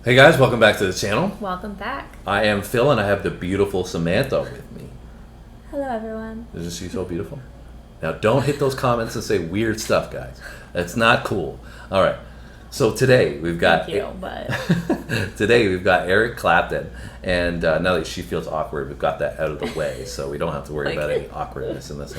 Hey guys, welcome back to the channel. Welcome back. I am Phil and I have the beautiful Samantha with me. Hello, everyone. Isn't she so beautiful? Now don't hit those comments and say weird stuff, guys. That's not cool. All right. So today we've got Thank you, but today we've got Eric Clapton, and now that she feels awkward, we've got that out of the way, so we don't have to worry about any awkwardness in this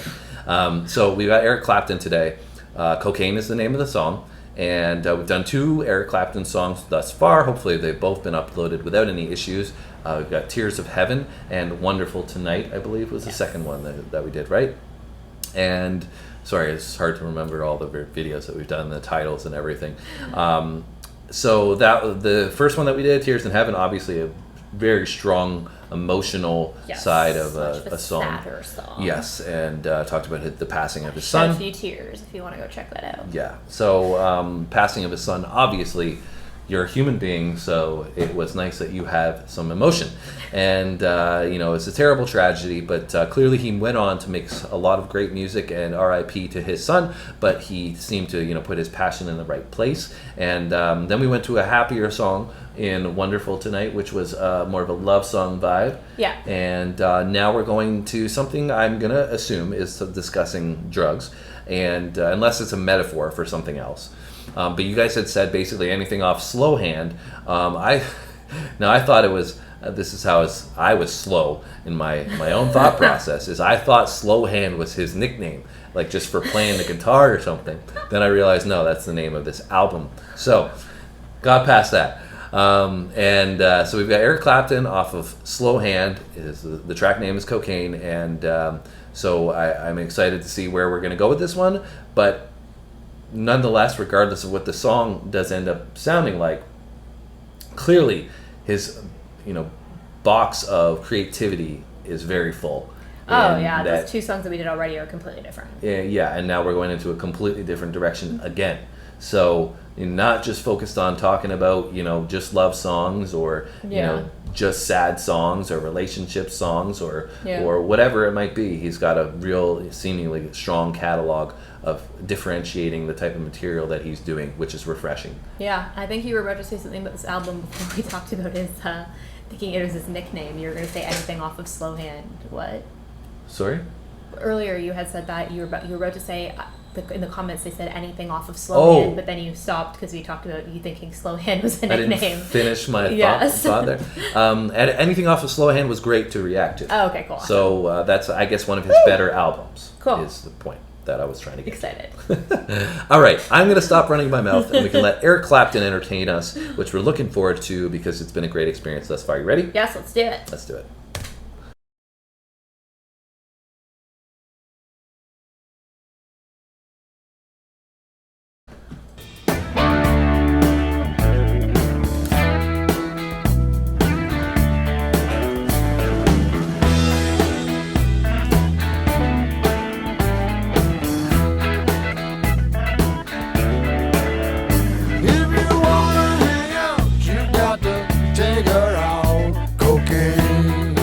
one. So we've got Eric Clapton today. Cocaine is the name of the song. And we've done 2 Eric Clapton songs thus far. Hopefully they've both been uploaded without any issues. We've got Tears of Heaven and Wonderful Tonight, I believe was the second one that we did, right? And sorry, it's hard to remember all the videos that we've done, the titles and everything. So that the first one that we did, Tears in Heaven, obviously a very strong emotional side of a song. Sadder song. Yes, and talked about the passing of his Shed son. a few tears if you want to go check that out. Yeah. So passing of his son, obviously you're a human being, so it was nice that you have some emotion. And it's a terrible tragedy, but clearly he went on to make a lot of great music, and RIP to his son, but he seemed to put his passion in the right place. And then we went to a happier song in Wonderful Tonight, which was more of a love song vibe. Yeah. And now we're going to something I'm going to assume is discussing drugs, and unless it's a metaphor for something else. But you guys had said basically anything off Slow Hand. I thought it was, this is how I was slow in my own thought process, is I thought Slow Hand was his nickname, like just for playing the guitar or something. Then I realized, no, that's the name of this album. So, got past that. So we've got Eric Clapton off of Slow Hand. The track name is Cocaine, and so I'm excited to see where we're going to go with this one. But nonetheless, regardless of what the song does end up sounding like, clearly his box of creativity is very full. Oh yeah, those 2 songs that we did already are completely different. Yeah, and now we're going into a completely different direction again. So not just focused on talking about just love songs or just sad songs or relationship songs or whatever it might be. He's got a real seemingly strong catalog of differentiating the type of material that he's doing, which is refreshing. Yeah, I think you were about to say something about this album before we talked about his thinking it was his nickname. You were going to say anything off of Slow Hand. What? Sorry? Earlier you had said that you were about to say in the comments they said anything off of Slow Hand, but then you stopped because we talked about you thinking Slow Hand was a nickname. I didn't finish my Yes. thought there. And anything off of Slow Hand was great to react to. Oh, okay, cool. So that's, I guess, one of his better albums. Cool. Is the point that I was trying to get. Excited. All right, I'm going to stop running my mouth, and we can let Eric Clapton entertain us, which we're looking forward to because it's been a great experience thus far. You ready? Yes, let's do it. Let's do it. Take her out, cocaine.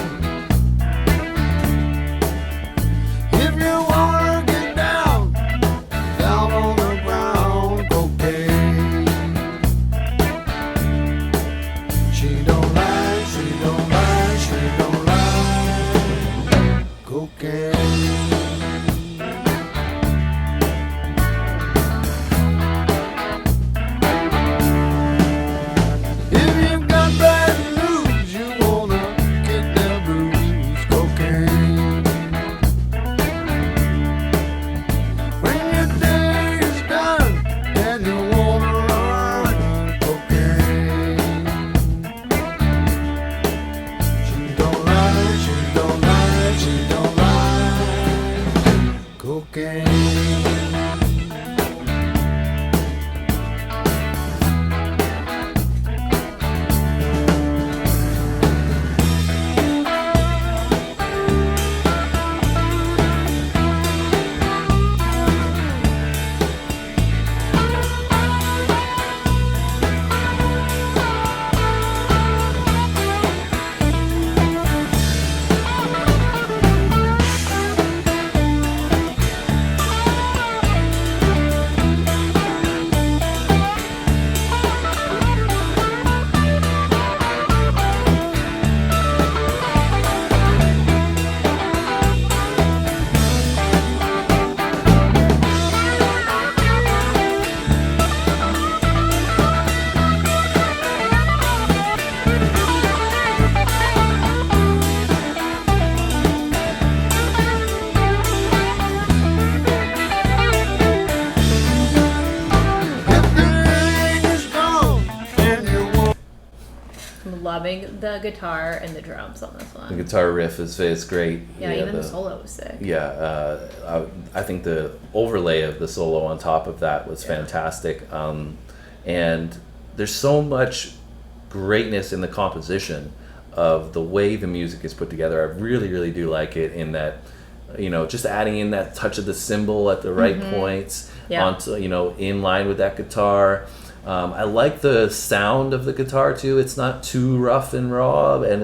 loving the guitar and the drums on this The one. guitar riff is great. Yeah, even the solo was sick. Yeah, I think the overlay of the solo on top of that was fantastic. And there's so much greatness in the composition of the way the music is put together. I really, really do like it in that, just adding in that touch of the cymbal at the right points, onto, in line with that guitar. I like the sound of the guitar too. It's not too rough and raw, and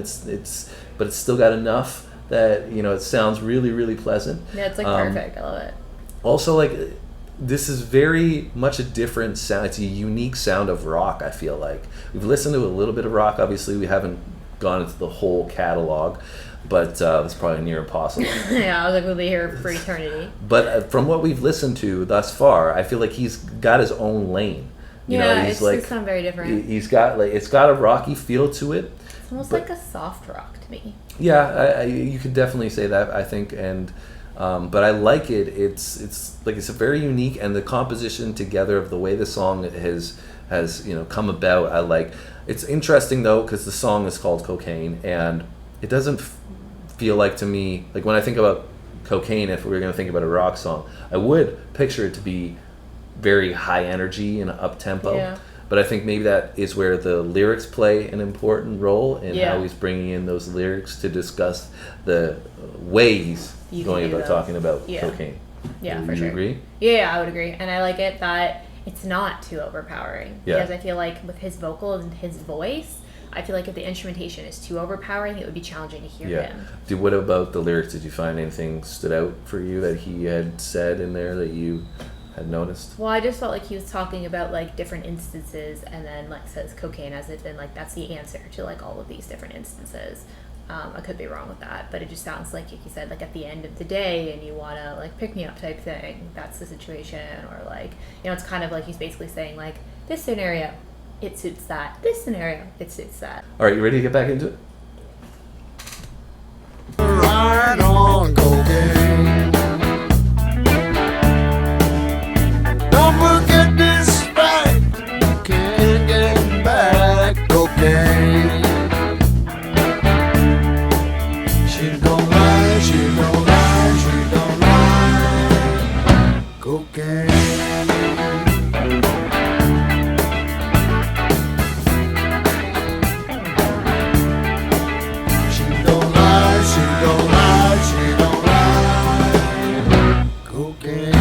but it's still got enough that it sounds really, really pleasant. Yeah, it's like perfect. I love it. Also, like, this is very much a different sound. It's a unique sound of rock. I feel like we've listened to a little bit of rock. Obviously, we haven't gone into the whole catalog, but that's probably near impossible. Yeah, I was like, we'll be here for eternity. But from what we've listened to thus far, I feel like he's got his own lane. It's sound very different. He's got it's got a rocky feel to it. It's almost like a soft rock to me. Yeah, you could definitely say that, I think, and but I like it. It's like it's a very unique, and the composition together of the way the song has come about. I like. It's interesting though because the song is called Cocaine, and it doesn't feel like to me like when I think about cocaine. If we were going to think about a rock song, I would picture it to be very high energy and up tempo. Yeah. But I think maybe that is where the lyrics play an important role in how he's bringing in those lyrics to discuss the way he's going about talking about cocaine. Yeah, for sure. You agree? Yeah, I would agree. And I like it that it's not too overpowering. Yeah. Because I feel like with his vocals and his voice, I feel like if the instrumentation is too overpowering, it would be challenging to hear him. What about the lyrics? Did you find anything stood out for you that he had said in there that you had noticed? Well, I just felt like he was talking about like different instances, and then like says cocaine as if in like that's the answer to like all of these different instances. I could be wrong with that, but it just sounds like he said like at the end of the day, and you want to like pick me up type thing. That's the situation, or like it's kind of like he's basically saying like this scenario, it suits that. This scenario, it suits that. All right, you ready to get back into it? Right on, cocaine. Don't forget this fact, can't get back, cocaine. She don't lie, she don't lie, she don't lie, cocaine. She don't lie, she don't lie, she don't lie, cocaine.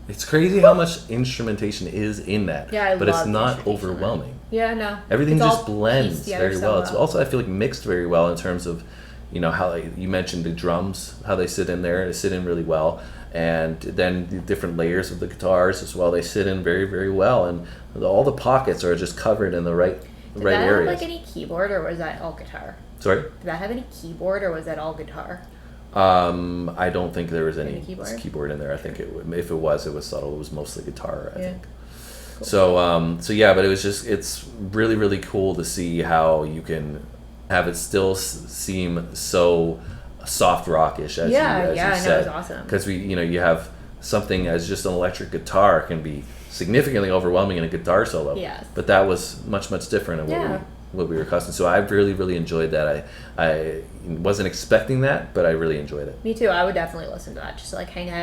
It's crazy how much instrumentation is in that. Yeah, but it's love not instrumentation. overwhelming. Yeah, no. Everything It's just all blends pieced together very so well. It's also, I feel like, mixed very well in terms of, how you mentioned the drums, how they sit in there. They sit in really well. And then the different layers of the guitars as well. They sit in very, very well. And all the pockets are just covered in the right Did that areas. have like any keyboard, or was that all guitar? Sorry? Did that have any keyboard, or was that all guitar? I don't think there was any keyboard? keyboard in there. I think if it was subtle. It was mostly guitar, I think. Cool. So yeah, but it's really, really cool to see how you can have it still seem so soft rockish as you said. It was awesome. Because you have something as just an electric guitar can be significantly overwhelming in a guitar solo. Yes. But that was much, much different in what we were accustomed. So I really, really enjoyed that. I wasn't expecting that, but I really enjoyed it. Me too. I would definitely listen to that just to like hang out.